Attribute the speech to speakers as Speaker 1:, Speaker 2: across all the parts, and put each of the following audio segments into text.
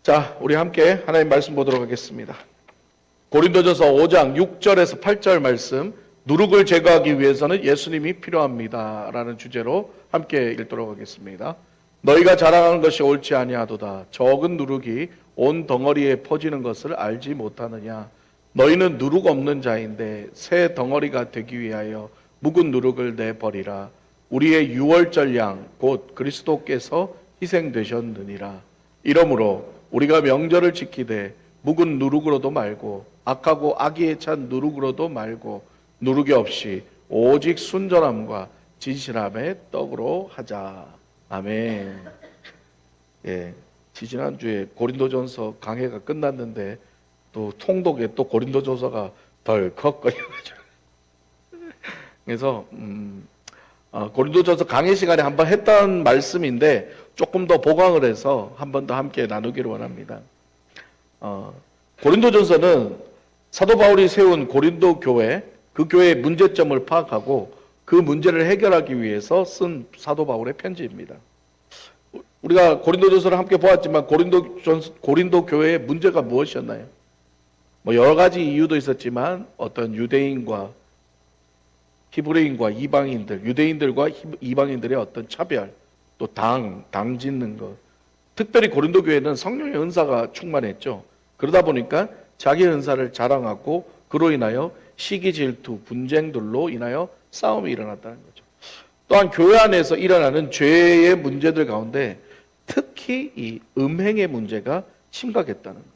Speaker 1: 자, 우리 함께 하나님 말씀 보도록 하겠습니다. 고린도전서 5장 6절에서 8절 말씀, 누룩을 제거하기 위해서는 예수님이 필요합니다 라는 주제로 함께 읽도록 하겠습니다. 너희가 자랑하는 것이 옳지 아니하도다. 적은 누룩이 온 덩어리에 퍼지는 것을 알지 못하느냐. 너희는 누룩 없는 자인데 새 덩어리가 되기 위하여 묵은 누룩을 내버리라. 우리의 유월절 양 곧 그리스도께서 희생되셨느니라. 이러므로 우리가 명절을 지키되 묵은 누룩으로도 말고 악하고 악의에 찬 누룩으로도 말고 누룩이 없이 오직 순전함과 진실함의 떡으로 하자. 아멘. 예, 지지난주에 고린도전서 강해가 끝났는데 또 통독에 또 고린도전서가 덜컥거려가지고 그래서 고린도전서 강해 시간에 한번 했던 말씀인데 조금 더 보강을 해서 한 번 더 함께 나누기를 원합니다. 고린도전서는 사도 바울이 세운 고린도 교회, 그 교회의 문제점을 파악하고 그 문제를 해결하기 위해서 쓴 사도 바울의 편지입니다. 우리가 고린도전서를 함께 보았지만 고린도 교회의 문제가 무엇이었나요? 뭐 여러 가지 이유도 있었지만 어떤 유대인과 히브리인과 이방인들, 유대인들과 이방인들의 어떤 차별, 또 당 짓는 것. 특별히 고린도 교회는 성령의 은사가 충만했죠. 그러다 보니까 자기 은사를 자랑하고 그로 인하여 시기 질투, 분쟁들로 인하여 싸움이 일어났다는 거죠. 또한 교회 안에서 일어나는 죄의 문제들 가운데 특히 이 음행의 문제가 심각했다는 거예요.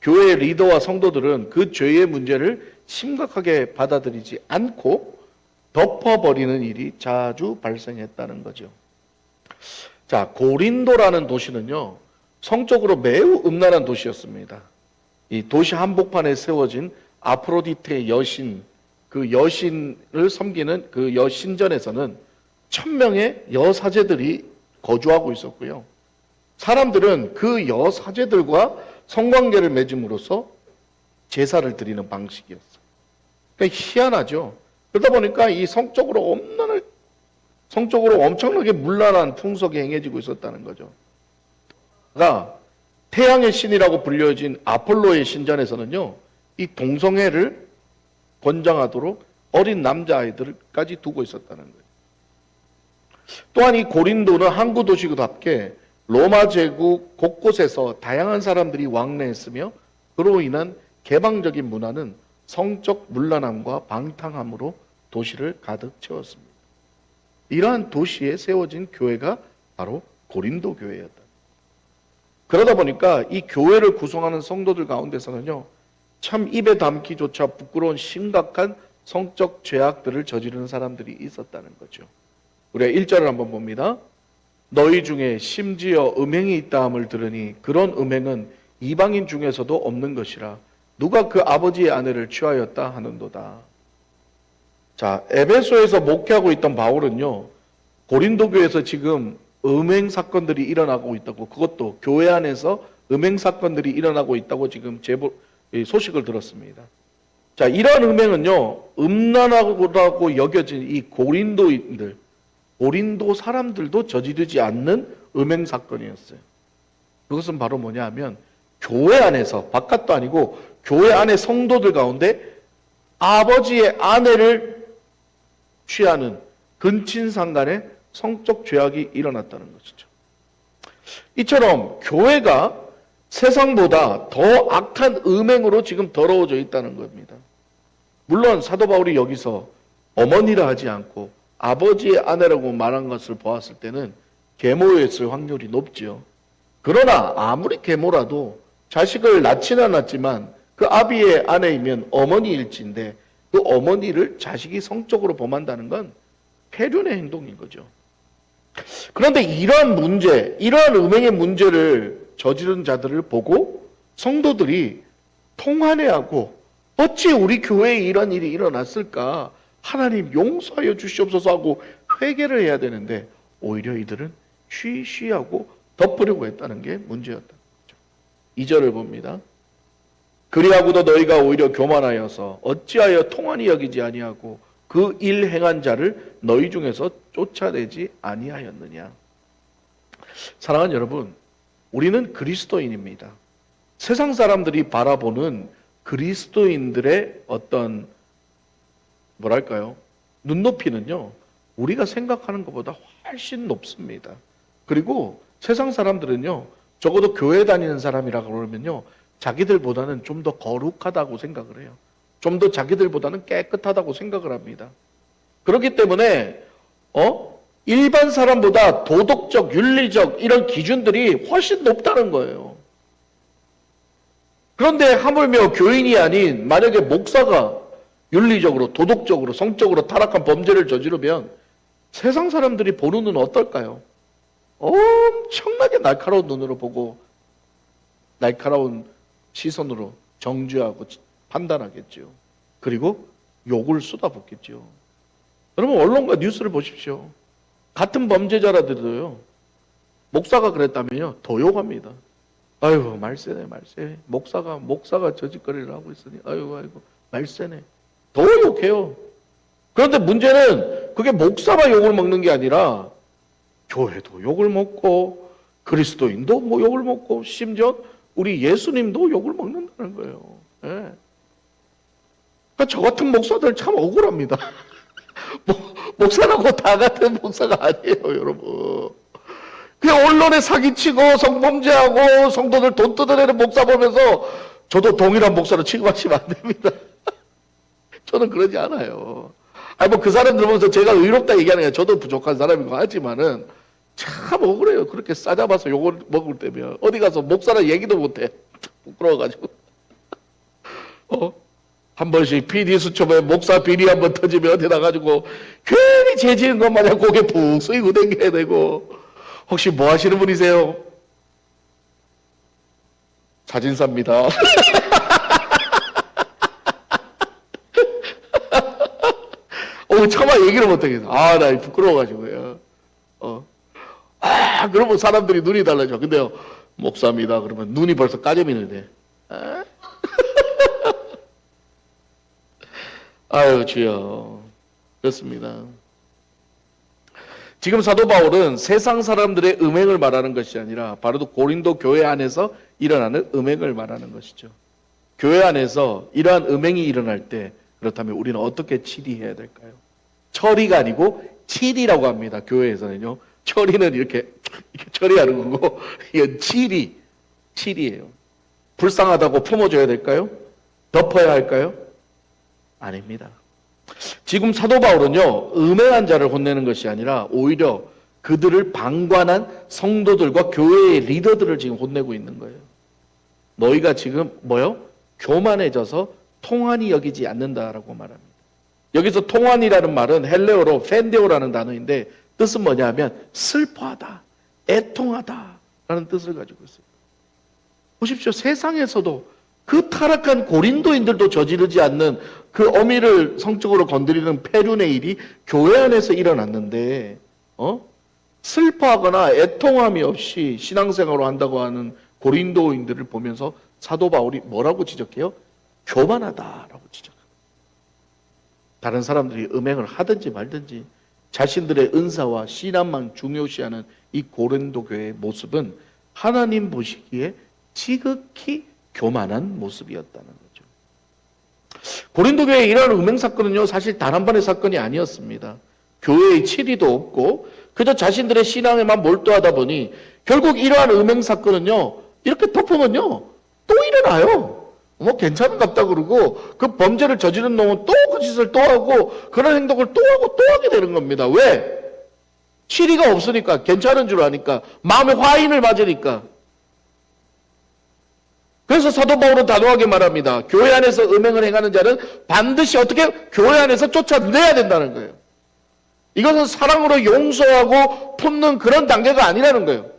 Speaker 1: 교회의 리더와 성도들은 그 죄의 문제를 심각하게 받아들이지 않고 덮어버리는 일이 자주 발생했다는 거죠. 자, 고린도라는 도시는요, 성적으로 매우 음란한 도시였습니다. 이 도시 한복판에 세워진 아프로디테의 여신, 그 여신을 섬기는 그 여신전에서는 1000명의 여사제들이 거주하고 있었고요. 사람들은 그 여사제들과 성관계를 맺음으로써 제사를 드리는 방식이었어요. 그러니까 희한하죠. 그러다 보니까 이 성적으로 엄청나게 문란한 풍속이 행해지고 있었다는 거죠. 태양의 신이라고 불려진 아폴로의 신전에서는요, 이 동성애를 권장하도록 어린 남자아이들까지 두고 있었다는 거예요. 또한 이 고린도는 항구 도시답게 로마 제국 곳곳에서 다양한 사람들이 왕래했으며 그로 인한 개방적인 문화는 성적 문란함과 방탕함으로 도시를 가득 채웠습니다. 이러한 도시에 세워진 교회가 바로 고린도 교회였다. 그러다 보니까 이 교회를 구성하는 성도들 가운데서는요, 참 입에 담기조차 부끄러운 심각한 성적 죄악들을 저지르는 사람들이 있었다는 거죠. 우리가 1절을 한번 봅니다. 너희 중에 심지어 음행이 있다함을 들으니 그런 음행은 이방인 중에서도 없는 것이라 누가 그 아버지의 아내를 취하였다 하는도다. 자, 에베소에서 목회하고 있던 바울은요, 고린도 교회에서 지금 음행 사건들이 일어나고 있다고, 그것도 교회 안에서 음행 사건들이 일어나고 있다고 지금 소식을 들었습니다. 자, 이러한 음행은요, 음란하다고 여겨진 이 고린도인들, 고린도 사람들도 저지르지 않는 음행 사건이었어요. 그것은 바로 뭐냐 하면 교회 안에서, 바깥도 아니고 교회 안에 성도들 가운데 아버지의 아내를 취하는 근친상간의 성적 죄악이 일어났다는 것이죠. 이처럼 교회가 세상보다 더 악한 음행으로 지금 더러워져 있다는 겁니다. 물론 사도 바울이 여기서 어머니라 하지 않고 아버지의 아내라고 말한 것을 보았을 때는 계모였을 확률이 높죠. 그러나 아무리 계모라도 자식을 낳지는 않았지만 그 아비의 아내이면 어머니일진데 그 어머니를 자식이 성적으로 범한다는 건 폐륜의 행동인 거죠. 그런데 이러한 문제, 이러한 음행의 문제를 저지른 자들을 보고 성도들이 통한해하고 어찌 우리 교회에 이런 일이 일어났을까? 하나님 용서하여 주시옵소서 하고 회개를 해야 되는데 오히려 이들은 쉬쉬하고 덮으려고 했다는 게 문제였다는 거죠. 2절을 봅니다. 그리하고도 너희가 오히려 교만하여서 어찌하여 통한히 여기지 아니하고 그 일 행한 자를 너희 중에서 쫓아내지 아니하였느냐. 사랑하는 여러분, 우리는 그리스도인입니다. 세상 사람들이 바라보는 그리스도인들의 어떤 뭐랄까요? 눈높이는요, 우리가 생각하는 것보다 훨씬 높습니다. 그리고 세상 사람들은요, 적어도 교회 다니는 사람이라고 그러면요, 자기들보다는 좀 더 거룩하다고 생각을 해요. 좀 더 자기들보다는 깨끗하다고 생각을 합니다. 그렇기 때문에 일반 사람보다 도덕적, 윤리적 이런 기준들이 훨씬 높다는 거예요. 그런데 하물며 교인이 아닌 만약에 목사가 윤리적으로, 도덕적으로, 성적으로 타락한 범죄를 저지르면 세상 사람들이 보는 눈은 어떨까요? 엄청나게 날카로운 눈으로 보고 날카로운 시선으로 정죄하고 판단하겠죠. 그리고 욕을 쏟아붓겠죠. 여러분 언론과 뉴스를 보십시오. 같은 범죄자라도요, 목사가 그랬다면요, 더 욕합니다. 아이고 말세네 말세. 목사가 저 짓거리를 하고 있으니 아이고 말세네. 더 욕해요. 그런데 문제는 그게 목사가 욕을 먹는 게 아니라 교회도 욕을 먹고 그리스도인도 뭐 욕을 먹고 심지어 우리 예수님도 욕을 먹는다는 거예요. 예. 그러니까 저 같은 목사들 참 억울합니다. 목사라고 다 같은 목사가 아니에요, 여러분. 그냥 언론에 사기치고 성범죄하고 성도들 돈 뜯어내는 목사 보면서 저도 동일한 목사로 취급하시면 안 됩니다. 저는 그러지 않아요. 아니 뭐 그 사람들 보면서 제가 의롭다 얘기하는 게 저도 부족한 사람이고 하지만은 참 억울해요. 그렇게 싸잡아서 욕을 먹을 때면 어디 가서 목사랑 얘기도 못해. 부끄러워가지고. 한 번씩 PD 수첩에 목사 비리 한번 터지면 어디 나가지고 괜히 죄지은 것 마냥 고개 푹 숙이고 댕겨야 되고. 혹시 뭐 하시는 분이세요? 사진사입니다. 차마 얘기를 못하겠어. 나 부끄러워가지고요. 그러면 사람들이 눈이 달라져. 근데요, 목사입니다. 그러면 눈이 벌써 까져미는데. 아유, 주여. 그렇습니다. 지금 사도 바울은 세상 사람들의 음행을 말하는 것이 아니라 바로 고린도 교회 안에서 일어나는 음행을 말하는 것이죠. 교회 안에서 이러한 음행이 일어날 때 그렇다면 우리는 어떻게 치리해야 될까요? 처리가 아니고 치리라고 합니다. 교회에서는요. 처리는 이렇게 처리하는 거고 이건 치리예요. 불쌍하다고 품어줘야 될까요? 덮어야 할까요? 아닙니다. 지금 사도 바울은요, 음행한 자를 혼내는 것이 아니라 오히려 그들을 방관한 성도들과 교회의 리더들을 지금 혼내고 있는 거예요. 너희가 지금 교만해져서 통한이 여기지 않는다라고 말합니다. 여기서 통한이라는 말은 헬레어로 펜데오라는 단어인데 뜻은 뭐냐면 슬퍼하다, 애통하다라는 뜻을 가지고 있어요. 보십시오. 세상에서도 그 타락한 고린도인들도 저지르지 않는 그 어미를 성적으로 건드리는 폐륜의 일이 교회 안에서 일어났는데 슬퍼하거나 애통함이 없이 신앙생활을 한다고 하는 고린도인들을 보면서 사도 바울이 뭐라고 지적해요? 교만하다라고 지적합니다. 다른 사람들이 음행을 하든지 말든지 자신들의 은사와 신앙만 중요시하는 이 고린도 교회의 모습은 하나님 보시기에 지극히 교만한 모습이었다는 거죠. 고린도 교회의 이러한 음행 사건은요, 사실 단 한 번의 사건이 아니었습니다. 교회의 치리도 없고 그저 자신들의 신앙에만 몰두하다 보니 결국 이러한 음행 사건은요, 이렇게 덮으면요 또 일어나요. 뭐 괜찮은갑다 그러고 그 범죄를 저지른 놈은 또 그 짓을 또 하고 그런 행동을 또 하고 또 하게 되는 겁니다. 왜? 치리가 없으니까, 괜찮은 줄 아니까, 마음의 화인을 맞으니까. 그래서 사도 바울은 단호하게 말합니다. 교회 안에서 음행을 행하는 자는 반드시 어떻게 교회 안에서 쫓아내야 된다는 거예요. 이것은 사랑으로 용서하고 품는 그런 단계가 아니라는 거예요.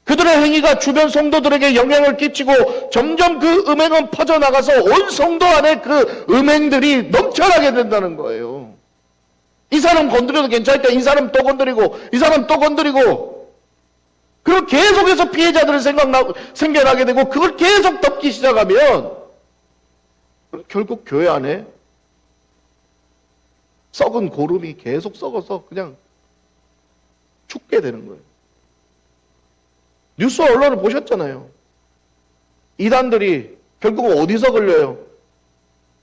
Speaker 1: 그들의 행위가 주변 성도들에게 영향을 끼치고 점점 그 음행은 퍼져나가서 온 성도 안에 그 음행들이 넘쳐나게 된다는 거예요. 이 사람 건드려도 괜찮으니까 이 사람 또 건드리고 이 사람 또 건드리고, 그리고 계속해서 피해자들이 생겨나게 되고 그걸 계속 덮기 시작하면 결국 교회 안에 썩은 고름이 계속 썩어서 그냥 죽게 되는 거예요. 뉴스 언론을 보셨잖아요. 이단들이 결국은 어디서 걸려요?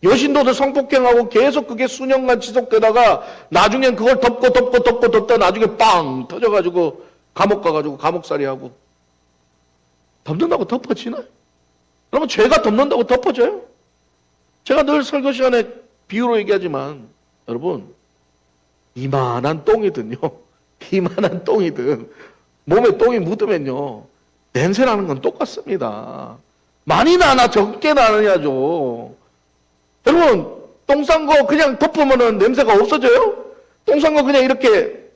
Speaker 1: 여신도들 성폭행하고 계속 그게 수년간 지속되다가 나중엔 그걸 덮다 나중에 빵 터져가지고 감옥 가가지고 감옥살이하고. 덮는다고 덮어지나요? 그러면 죄가 덮는다고 덮어져요? 제가 늘 설교 시간에 비유로 얘기하지만 여러분, 이만한 똥이든요, 이만한 똥이든 몸에 똥이 묻으면요 냄새 나는 건 똑같습니다. 많이 나나 적게 나느냐죠. 여러분, 똥 싼 거 그냥 덮으면 냄새가 없어져요? 똥 싼 거 그냥 이렇게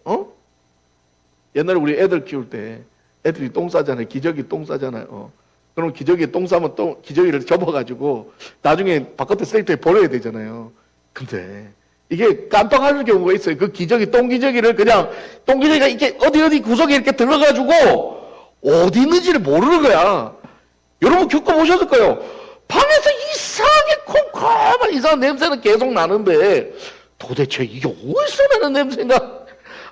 Speaker 1: 옛날에 우리 애들 키울 때 애들이 똥 싸잖아요. 기저귀 똥 싸잖아요. 그럼 기저귀에 똥 싸면 기저귀를 접어가지고 나중에 바깥에 쓰레기통에 버려야 되잖아요. 근데 이게 깜빡하는 경우가 있어요. 그 기저귀, 똥기저귀를 그냥, 똥기저귀가 이렇게 어디 구석에 이렇게 들어가지고 어디 있는지를 모르는 거야. 여러분 겪어보셨을 거예요. 방에서 이상하게 콩콩한 이상한 냄새는 계속 나는데 도대체 이게 어디서 나는 냄새인가?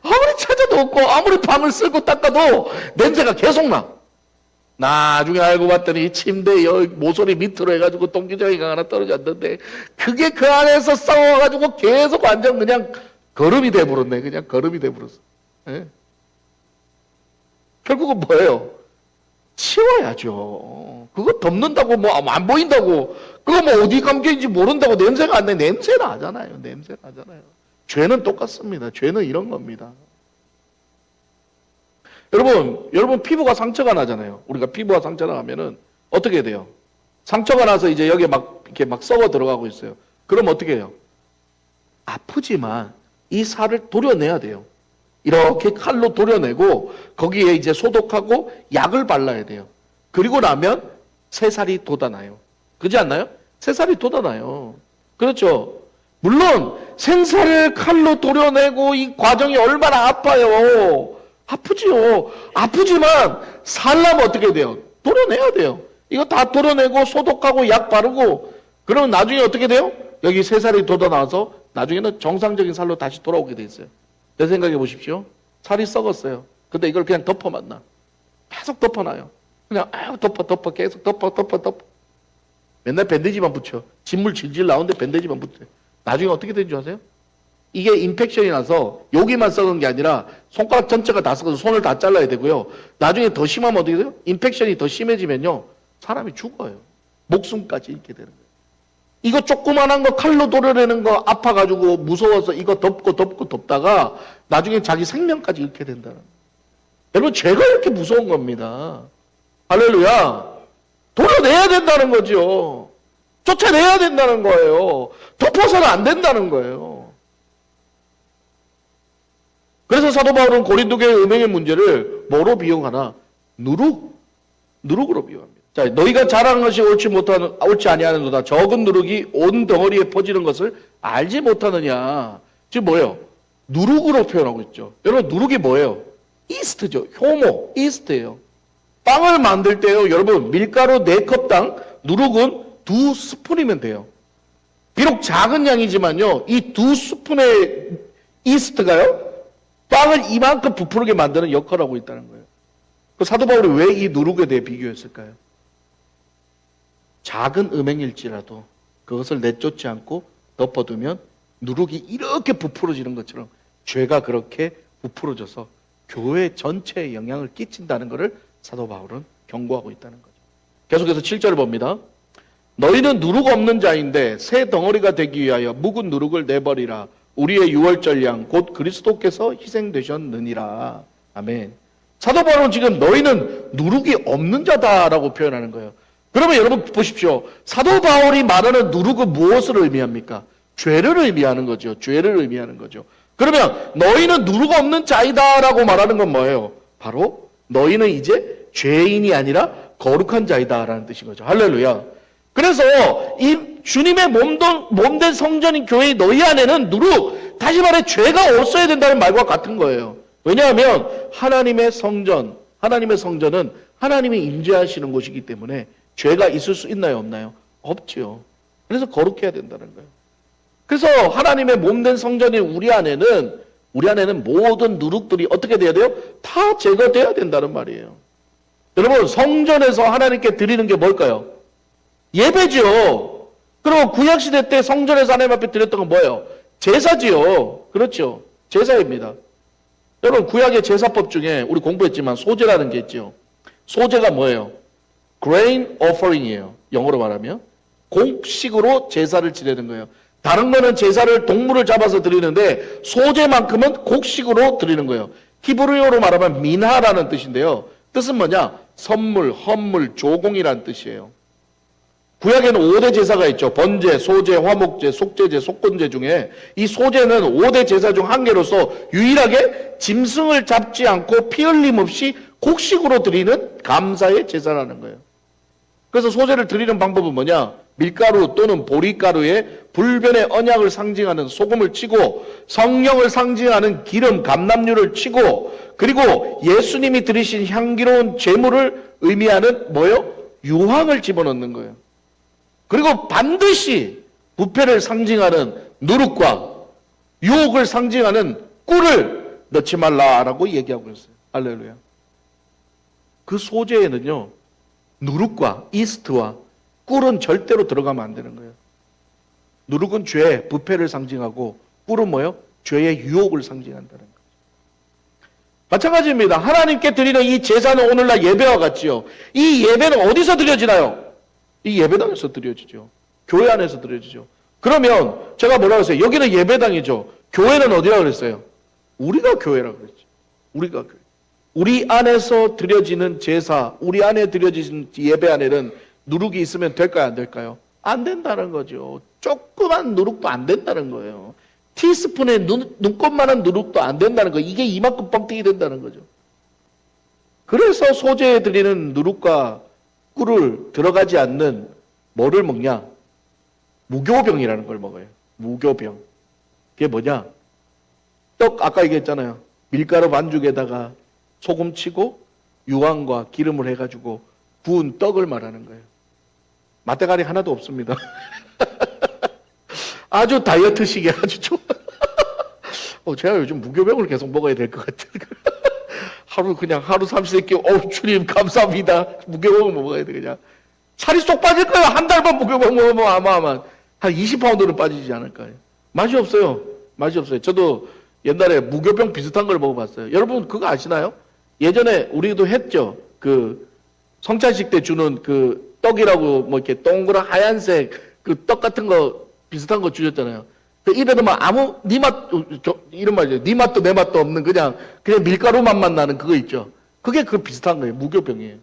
Speaker 1: 아무리 찾아도 없고 아무리 방을 쓸고 닦아도 냄새가 계속 나. 나중에 알고 봤더니 침대 모서리 밑으로 해가지고 똥기저귀가 하나 떨어졌는데 그게 그 안에서 싸워가지고 계속 완전 그냥 거름이 돼버렸네. 그냥 거름이 돼버렸어. 예? 결국은 뭐예요? 치워야죠. 그거 덮는다고 뭐 안 보인다고 그거 뭐 어디 감겨있는지 모른다고 냄새가 안 나. 냄새 나잖아요. 냄새 나잖아요. 죄는 똑같습니다. 죄는 이런 겁니다. 여러분 피부가 상처가 나잖아요. 우리가 피부가 상처가 나면은 어떻게 돼요? 상처가 나서 이제 여기에 이렇게 막 썩어 들어가고 있어요. 그럼 어떻게 해요? 아프지만 이 살을 도려내야 돼요. 이렇게 칼로 도려내고 거기에 이제 소독하고 약을 발라야 돼요. 그리고 나면 새살이 돋아나요. 그렇지 않나요? 새살이 돋아나요. 그렇죠? 물론 생살을 칼로 도려내고 이 과정이 얼마나 아파요. 아프지요. 아프지만 살려면 어떻게 돼요? 도려내야 돼요. 이거 다 도려내고 소독하고 약 바르고 그러면 나중에 어떻게 돼요? 여기 새살이 돋아나와서 나중에는 정상적인 살로 다시 돌아오게 돼 있어요. 내 생각해 보십시오. 살이 썩었어요. 근데 이걸 그냥 덮어만 놔. 계속 덮어놔요. 그냥 덮어 계속 덮어. 맨날 밴드지만 붙여. 진물 질질 나오는데 밴드지만 붙여. 나중에 어떻게 되는 줄 아세요? 이게 인펙션이 나서 여기만 썩은 게 아니라 손가락 전체가 다 썩어서 손을 다 잘라야 되고요. 나중에 더 심하면 어떻게 돼요? 인펙션이 더 심해지면요. 사람이 죽어요. 목숨까지 잃게 되는 거예요. 이거 조그만한 거 칼로 도려내는 거 아파가지고 무서워서 이거 덮다가 나중에 자기 생명까지 잃게 된다는 거예요. 여러분 죄가 이렇게 무서운 겁니다. 할렐루야. 도려내야 된다는 거죠. 쫓아내야 된다는 거예요. 덮어서는 안 된다는 거예요. 그래서 사도 바울은 고린도 교회 음행의 문제를 뭐로 비용하나? 누룩으로 비용합니다. 자, 너희가 잘하는 것이 옳지 아니하는도다. 적은 누룩이 온 덩어리에 퍼지는 것을 알지 못하느냐. 지금 뭐예요? 누룩으로 표현하고 있죠. 여러분 누룩이 뭐예요? 이스트죠. 효모, 이스트예요. 빵을 만들 때요. 여러분 밀가루 4컵당 누룩은 2스푼이면 돼요. 비록 작은 양이지만요. 이 2스푼의 이스트가요. 빵을 이만큼 부풀게 만드는 역할을 하고 있다는 거예요. 사도 바울이 왜 이 누룩에 대해 비교했을까요? 작은 음행일지라도 그것을 내쫓지 않고 덮어두면 누룩이 이렇게 부풀어지는 것처럼 죄가 그렇게 부풀어져서 교회 전체에 영향을 끼친다는 것을 사도 바울은 경고하고 있다는 거죠. 계속해서 7절을 봅니다. 너희는 누룩 없는 자인데 새 덩어리가 되기 위하여 묵은 누룩을 내버리라. 우리의 유월절 양 곧 그리스도께서 희생되셨느니라. 아멘. 사도 바울은 지금 너희는 누룩이 없는 자다라고 표현하는 거예요. 그러면 여러분 보십시오. 사도 바울이 말하는 누룩은 무엇을 의미합니까? 죄를 의미하는 거죠. 죄를 의미하는 거죠. 그러면 너희는 누룩 없는 자이다라고 말하는 건 뭐예요? 바로 너희는 이제 죄인이 아니라 거룩한 자이다라는 뜻인 거죠. 할렐루야. 그래서 이 주님의 몸된 성전인 교회의 너희 안에는 누룩, 다시 말해 죄가 없어야 된다는 말과 같은 거예요. 왜냐하면 하나님의 성전은 하나님이 임재하시는 곳이기 때문에 죄가 있을 수 있나요? 없나요? 없지요. 그래서 거룩해야 된다는 거예요. 그래서 하나님의 몸된 성전인 우리 안에는 모든 누룩들이 어떻게 돼야 돼요? 다 제거돼야 된다는 말이에요. 여러분, 성전에서 하나님께 드리는 게 뭘까요? 예배죠. 그리고 구약시대 때 성전에서 하나님 앞에 드렸던 건 뭐예요? 제사지요. 그렇죠. 제사입니다. 여러분, 구약의 제사법 중에 우리 공부했지만 소제라는 게 있죠. 소제가 뭐예요? grain offering이에요. 영어로 말하면 곡식으로 제사를 지내는 거예요. 다른 거는 제사를 동물을 잡아서 드리는데 소제만큼은 곡식으로 드리는 거예요. 히브리어로 말하면 민하라는 뜻인데요. 뜻은 뭐냐? 선물, 헌물, 조공이라는 뜻이에요. 구약에는 5대 제사가 있죠. 번제, 소제, 화목제, 속제제, 속건제 중에 이 소제는 5대 제사 중 한 개로서 유일하게 짐승을 잡지 않고 피 흘림 없이 곡식으로 드리는 감사의 제사라는 거예요. 그래서 소제를 드리는 방법은 뭐냐? 밀가루 또는 보리가루에 불변의 언약을 상징하는 소금을 치고 성령을 상징하는 기름, 감람류를 치고 그리고 예수님이 드리신 향기로운 제물을 의미하는 뭐요? 유황을 집어넣는 거예요. 그리고 반드시 부패를 상징하는 누룩과 유혹을 상징하는 꿀을 넣지 말라라고 얘기하고 있어요. 할렐루야. 그 소제에는요, 누룩과 이스트와 꿀은 절대로 들어가면 안 되는 거예요. 누룩은 죄, 부패를 상징하고 꿀은 뭐예요? 죄의 유혹을 상징한다는 거예요. 마찬가지입니다. 하나님께 드리는 이 제사는 오늘날 예배와 같지요. 이 예배는 어디서 드려지나요? 이 예배당에서 드려지죠. 교회 안에서 드려지죠. 그러면 제가 뭐라고 했어요? 여기는 예배당이죠. 교회는 어디라고 그랬어요? 우리가 교회라고 그랬죠. 우리가 교회. 우리 안에서 드려지는 제사, 우리 안에 드려지는 예배 안에는 누룩이 있으면 될까요? 안 될까요? 안 된다는 거죠. 조그만 누룩도 안 된다는 거예요. 티스푼의 눈곱만한 누룩도 안 된다는 거예요. 이게 이만큼 뻥튀기 된다는 거죠. 그래서 소제에 드리는 누룩과 꿀을 들어가지 않는 뭐를 먹냐? 무교병이라는 걸 먹어요. 무교병. 그게 뭐냐? 떡 아까 얘기했잖아요. 밀가루 반죽에다가 소금 치고 유황과 기름을 해가지고 구운 떡을 말하는 거예요. 맛대가리 하나도 없습니다. 아주 다이어트식이 아주 좋아. 제가 요즘 무교병을 계속 먹어야 될 것 같아요. 하루 삼시세끼 주님 감사합니다. 무교병을 먹어야 돼 그냥. 살이 쏙 빠질 거예요. 한 달만 무교병 먹으면 아마 한 20파운드는 빠지지 않을까요? 맛이 없어요. 저도 옛날에 무교병 비슷한 걸 먹어봤어요. 여러분 그거 아시나요? 예전에 우리도 했죠. 그 성찬식 때 주는 그 떡이라고 뭐 이렇게 동그란 하얀색 그 떡 같은 거 비슷한 거 주셨잖아요. 그 입에 넣으면 아무 이런 말이죠. 네 맛도 내 맛도 없는 그냥 밀가루 맛만 나는 그거 있죠. 그게 그 비슷한 거예요. 무교병이에요.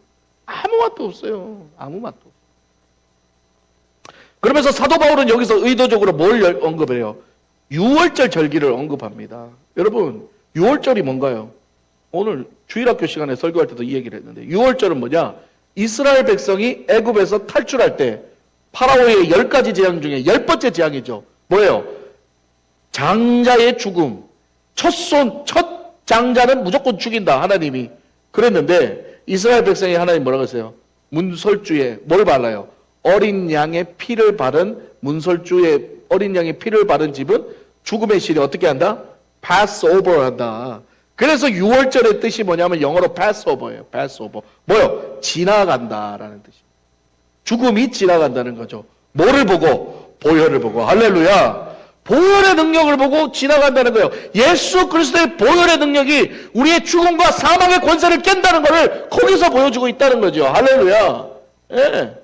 Speaker 1: 아무 맛도 없어요. 아무 맛도. 그러면서 사도 바울은 여기서 의도적으로 뭘 언급해요? 유월절 절기를 언급합니다. 여러분, 유월절이 뭔가요? 오늘 주일학교 시간에 설교할 때도 이 얘기를 했는데 유월절은 뭐냐? 이스라엘 백성이 애굽에서 탈출할 때 파라오의 10가지 재앙 중에 10번째 재앙이죠. 뭐예요? 장자의 죽음. 첫 장자는 무조건 죽인다. 하나님이 그랬는데 이스라엘 백성이 하나님 뭐라고 했어요? 문설주에 뭘 발라요? 어린 양의 피를 바른 문설주에 어린 양의 피를 바른 집은 죽음의 실이 어떻게 한다? pass over 한다. 그래서 6월절의 뜻이 뭐냐면 영어로 passover예요. passover. 뭐요? 지나간다라는 뜻이에요. 죽음이 지나간다는 거죠. 뭐를 보고? 보혈을 보고. 할렐루야. 보혈의 능력을 보고 지나간다는 거예요. 예수 그리스도의 보혈의 능력이 우리의 죽음과 사망의 권세를 깬다는 것을 거기서 보여주고 있다는 거죠. 할렐루야. 예.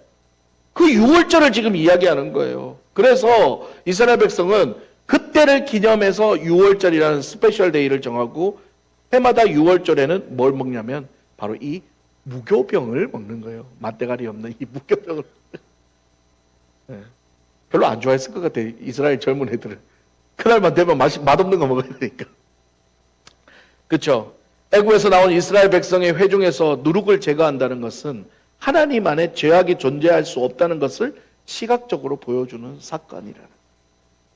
Speaker 1: 그 6월절을 지금 이야기하는 거예요. 그래서 이스라엘 백성은 그때를 기념해서 6월절이라는 스페셜 데이를 정하고 해마다 6월절에는 뭘 먹냐면 바로 이 무교병을 먹는 거예요. 맛대가리 없는 이 무교병을. 네. 별로 안 좋아했을 것 같아요. 이스라엘 젊은 애들은. 그날만 되면 맛없는 거 먹어야 되니까. 그렇죠? 애굽에서 나온 이스라엘 백성의 회중에서 누룩을 제거한다는 것은 하나님 안에 죄악이 존재할 수 없다는 것을 시각적으로 보여주는 사건이라는.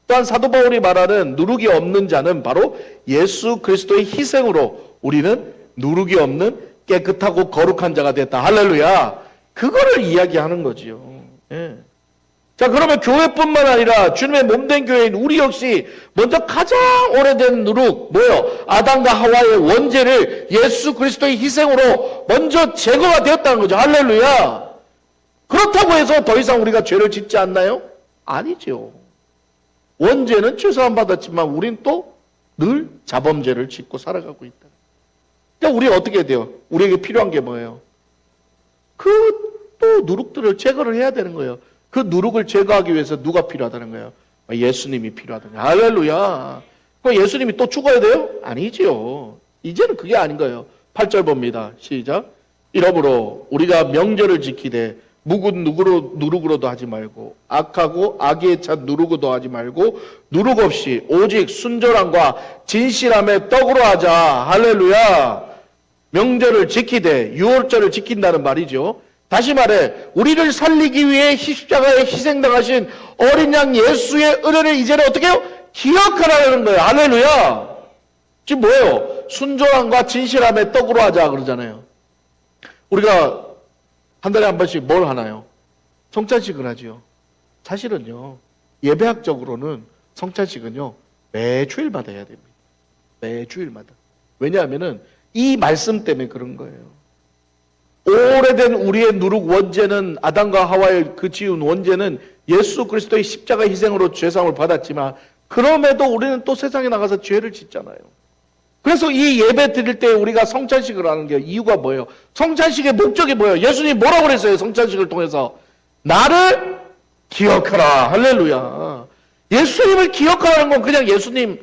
Speaker 1: 또한 사도 바울이 말하는 누룩이 없는 자는 바로 예수 그리스도의 희생으로 우리는 누룩이 없는 깨끗하고 거룩한 자가 됐다. 할렐루야. 그거를 이야기하는 거지요. 예. 자, 그러면 교회뿐만 아니라 주님의 몸된 교회인 우리 역시 먼저 가장 오래된 누룩, 뭐요? 아담과 하와의 원죄를 예수 그리스도의 희생으로 먼저 제거가 되었다는 거죠. 할렐루야. 그렇다고 해서 더 이상 우리가 죄를 짓지 않나요? 아니죠. 원죄는 최소한 받았지만 우린 또 늘 자범죄를 짓고 살아가고 있다. 그러니까 우리 어떻게 돼요? 우리에게 필요한 게 뭐예요? 그 또 누룩들을 제거를 해야 되는 거예요. 그 누룩을 제거하기 위해서 누가 필요하다는 거예요? 예수님이 필요하다는 거예요. 할렐루야. 그럼 예수님이 또 죽어야 돼요? 아니지요. 이제는 그게 아닌 거예요. 8절 봅니다. 시작. 이러므로 우리가 명절을 지키되 묵은 누룩으로도 하지 말고 악하고 악에 찬 누룩으로도 하지 말고 누룩 없이 오직 순전함과 진실함의 떡으로 하자. 할렐루야. 명절을 지키되 유월절을 지킨다는 말이죠. 다시 말해 우리를 살리기 위해 십자가에 희생당하신 어린 양 예수의 은혜를 이제는 어떻게 해요? 기억하라는 거예요. 할렐루야. 지금 뭐예요? 순전함과 진실함의 떡으로 하자 그러잖아요. 우리가 한 달에 한 번씩 뭘 하나요? 성찬식을 하지요. 사실은요, 예배학적으로는 성찬식은요, 매주일마다 해야 됩니다. 매주일마다. 왜냐하면은 이 말씀 때문에 그런 거예요. 오래된 우리의 누룩 원죄는 아담과 하와의 그 지은 원죄는 예수 그리스도의 십자가 희생으로 죄사함을 받았지만 그럼에도 우리는 또 세상에 나가서 죄를 짓잖아요. 그래서 이 예배 드릴 때 우리가 성찬식을 하는 게 이유가 뭐예요? 성찬식의 목적이 뭐예요? 예수님이 뭐라고 그랬어요? 성찬식을 통해서 나를 기억하라. 할렐루야. 예수님을 기억하라는 건 그냥 예수님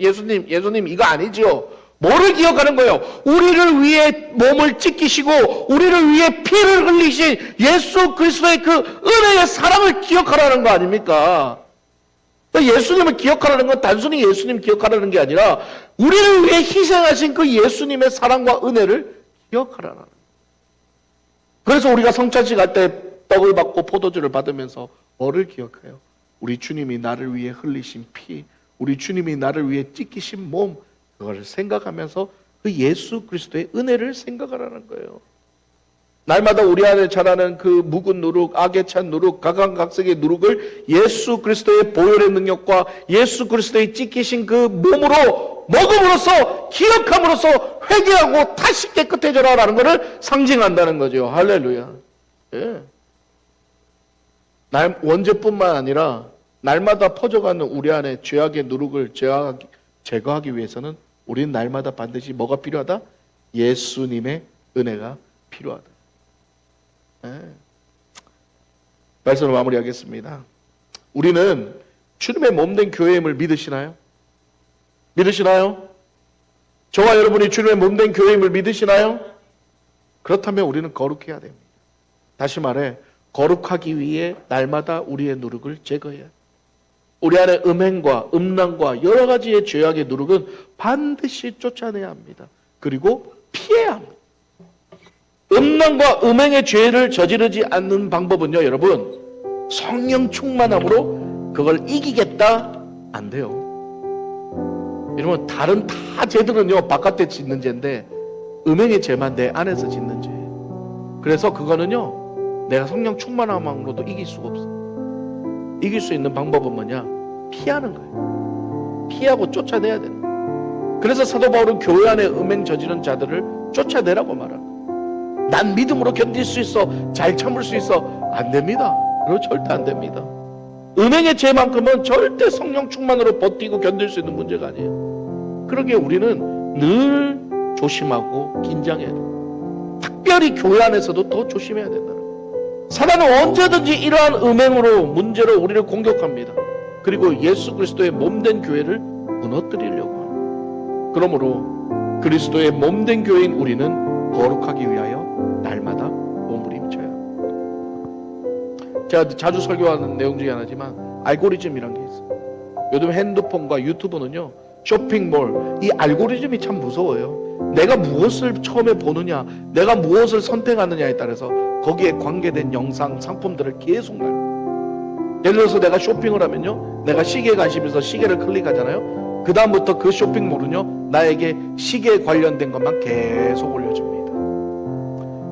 Speaker 1: 이거 아니죠. 뭐를 기억하는 거예요? 우리를 위해 몸을 찢기시고 우리를 위해 피를 흘리신 예수 그리스도의 그 은혜의 사랑을 기억하라는 거 아닙니까? 예수님을 기억하라는 건 단순히 예수님 기억하라는 게 아니라 우리를 위해 희생하신 그 예수님의 사랑과 은혜를 기억하라는 거예요. 그래서 우리가 성찬식 할 때 떡을 받고 포도주를 받으면서 뭐를 기억해요? 우리 주님이 나를 위해 흘리신 피, 우리 주님이 나를 위해 찢기신 몸, 그걸 생각하면서 그 예수 그리스도의 은혜를 생각하라는 거예요. 날마다 우리 안에 자라는 그 묵은 누룩, 악에 찬 누룩, 각양각색의 누룩을 예수 그리스도의 보혈의 능력과 예수 그리스도의 찢기신 그 몸으로 먹음으로써 기억함으로써 회개하고 다시 깨끗해져라라는 것을 상징한다는 거죠. 할렐루야. 예. 원죄뿐만 아니라 날마다 퍼져가는 우리 안에 죄악의 누룩을 제거하기 위해서는 우리는 날마다 반드시 뭐가 필요하다? 예수님의 은혜가 필요하다. 네. 말씀을 마무리하겠습니다. 우리는 주님의 몸된 교회임을 믿으시나요? 믿으시나요? 저와 여러분이 주님의 몸된 교회임을 믿으시나요? 그렇다면 우리는 거룩해야 됩니다. 다시 말해 거룩하기 위해 날마다 우리의 누룩을 제거해야 합니다. 우리 안에 음행과 음란과 여러 가지의 죄악의 누룩은 반드시 쫓아내야 합니다. 그리고 피해야 합니다. 음란과 음행의 죄를 저지르지 않는 방법은요, 여러분, 성령 충만함으로 그걸 이기겠다? 안 돼요. 여러분, 다른 다 죄들은요, 바깥에 짓는 죄인데 음행의 죄만 내 안에서 짓는 죄. 그래서 그거는요, 내가 성령 충만함으로도 이길 수가 없어. 이길 수 있는 방법은 뭐냐? 피하는 거예요. 피하고 쫓아내야 되는 거예요. 그래서 사도 바울은 교회 안에 음행 저지른 자들을 쫓아내라고 말합니다. 난 믿음으로 견딜 수 있어, 잘 참을 수 있어. 안 됩니다. 그거 절대 안 됩니다. 음행의 죄만큼은 절대 성령 충만으로 버티고 견딜 수 있는 문제가 아니에요. 그러기에 우리는 늘 조심하고 긴장해야 돼요. 특별히 교회 안에서도 더 조심해야 된다는 거예요. 사단은 언제든지 이러한 음행으로 문제로 우리를 공격합니다. 그리고 예수 그리스도의 몸된 교회를 무너뜨리려고 합니다. 그러므로 그리스도의 몸된 교회인 우리는 거룩하기 위하여 날마다 몸부림쳐야 합니다. 제가 자주 설교하는 내용 중에 하나지만 알고리즘이란 게 있어요. 요즘 핸드폰과 유튜브는요, 쇼핑몰, 이 알고리즘이 참 무서워요. 내가 무엇을 처음에 보느냐, 내가 무엇을 선택하느냐에 따라서 거기에 관계된 영상, 상품들을 계속 날려요. 예를 들어서 내가 쇼핑을 하면요, 내가 시계에 관심이 있어서 시계를 클릭하잖아요. 그 다음부터 그 쇼핑몰은요, 나에게 시계에 관련된 것만 계속 올려줍니다.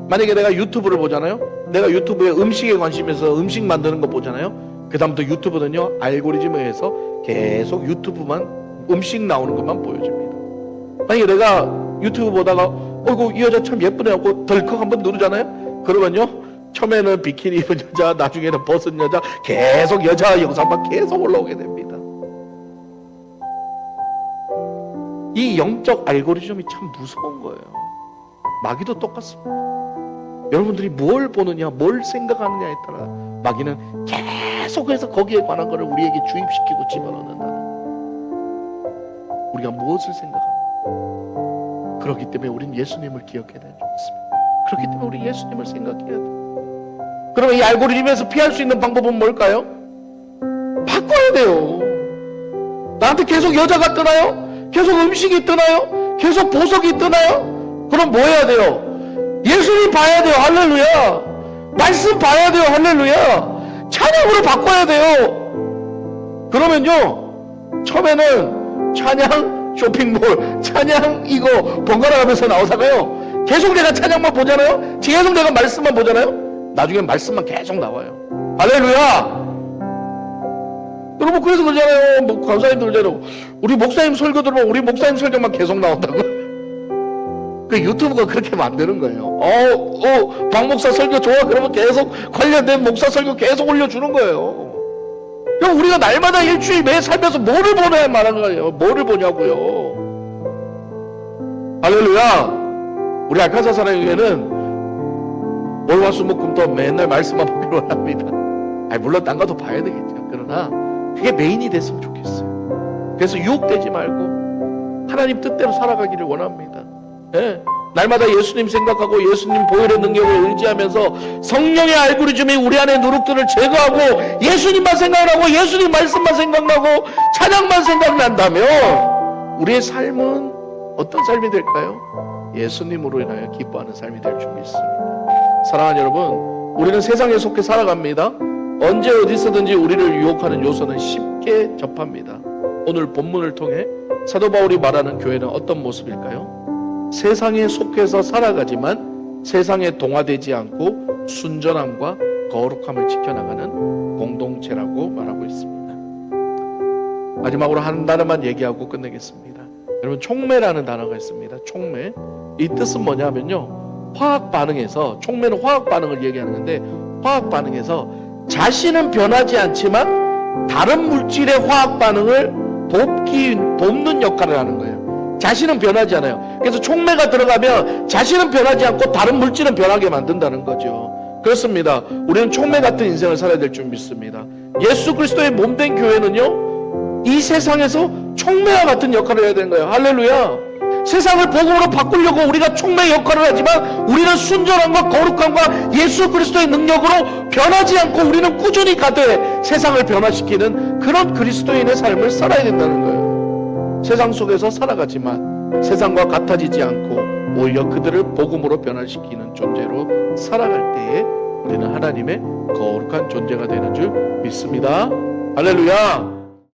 Speaker 1: 만약에 내가 유튜브를 보잖아요. 내가 유튜브에 음식에 관심이 있어서 음식 만드는 거 보잖아요. 그다음부터 유튜브는요, 알고리즘에 의해서 계속 유튜브만, 음식 나오는 것만 보여줍니다. 만약에 내가 유튜브 보다가 어이구 이 여자 참 예쁘네 하고 덜컥 한번 누르잖아요. 그러면요, 처음에는 비키니 입은 여자, 나중에는 벗은 여자, 계속 여자 영상만 계속 올라오게 됩니다. 이 영적 알고리즘이 참 무서운 거예요. 마귀도 똑같습니다. 여러분들이 뭘 보느냐, 뭘 생각하느냐에 따라 마귀는 계속해서 거기에 관한 것을 우리에게 주입시키고 집어넣는다는, 우리가 무엇을 생각하는가. 그렇기 때문에 우리는 예수님을 기억해야 되는 것입니다. 그렇기 때문에 우리 예수님을 생각해야 돼요. 그러면 이 알고리즘에서 피할 수 있는 방법은 뭘까요? 바꿔야 돼요. 나한테 계속 여자가 뜨나요? 계속 음식이 뜨나요? 계속 보석이 뜨나요? 그럼 뭐 해야 돼요? 예수님 봐야 돼요. 할렐루야. 말씀 봐야 돼요. 할렐루야. 찬양으로 바꿔야 돼요. 그러면요, 처음에는 찬양 쇼핑몰, 찬양 이거 번갈아 가면서 나오다가요, 계속 내가 찬양만 보잖아요. 계속 내가 말씀만 보잖아요. 나중엔 말씀만 계속 나와요. 할렐루야. 여러분, 그래서 그러잖아요. 뭐 강사님들 그러잖아요. 우리 목사님 설교 들으면 우리 목사님 설교만 계속 나온다고. 그 유튜브가 그렇게 만드는 거예요. 박 목사 설교 좋아. 그러면 계속 관련된 목사 설교 계속 올려주는 거예요. 그럼 우리가 날마다 일주일 매 살면서 뭐를 보내야 말하는 거예요. 뭐를 보냐고요. 할렐루야. 우리 알카사 사랑교회는 월화수목금토 맨날 말씀만 보기로 합니다. 물론 딴 것도 봐야 되겠죠. 그러나 그게 메인이 됐으면 좋겠어요. 그래서 유혹되지 말고 하나님 뜻대로 살아가기를 원합니다. 네. 날마다 예수님 생각하고 예수님 보혈의 능력을 의지하면서 성령의 알고리즘이 우리 안에 누룩들을 제거하고 예수님만 생각나고 예수님 말씀만 생각나고 찬양만 생각난다면 우리의 삶은 어떤 삶이 될까요? 예수님으로 인하여 기뻐하는 삶이 될 줄 믿습니다. 사랑하는 여러분, 우리는 세상에 속해 살아갑니다. 언제 어디서든지 우리를 유혹하는 요소는 쉽게 접합니다. 오늘 본문을 통해 사도 바울이 말하는 교회는 어떤 모습일까요? 세상에 속해서 살아가지만 세상에 동화되지 않고 순전함과 거룩함을 지켜나가는 공동체라고 말하고 있습니다. 마지막으로 한 단어만 얘기하고 끝내겠습니다. 여러분, 촉매라는 단어가 있습니다. 촉매. 이 뜻은 뭐냐면요, 화학 반응에서, 촉매는 화학 반응을 얘기하는 건데, 화학 반응에서 자신은 변하지 않지만 다른 물질의 화학 반응을 돕는 역할을 하는 거예요. 자신은 변하지 않아요. 그래서 촉매가 들어가면 자신은 변하지 않고 다른 물질은 변하게 만든다는 거죠. 그렇습니다. 우리는 촉매 같은 인생을 살아야 될 줄 믿습니다. 예수 그리스도의 몸된 교회는요, 이 세상에서 촉매와 같은 역할을 해야 되는 거예요. 할렐루야. 세상을 복음으로 바꾸려고 우리가 촉매 역할을 하지만 우리는 순전함과 거룩함과 예수 그리스도의 능력으로 변하지 않고 우리는 꾸준히 가되 세상을 변화시키는 그런 그리스도인의 삶을 살아야 된다는 거예요. 세상 속에서 살아가지만 세상과 같아지지 않고 오히려 그들을 복음으로 변화시키는 존재로 살아갈 때에 우리는 하나님의 거룩한 존재가 되는 줄 믿습니다. 할렐루야.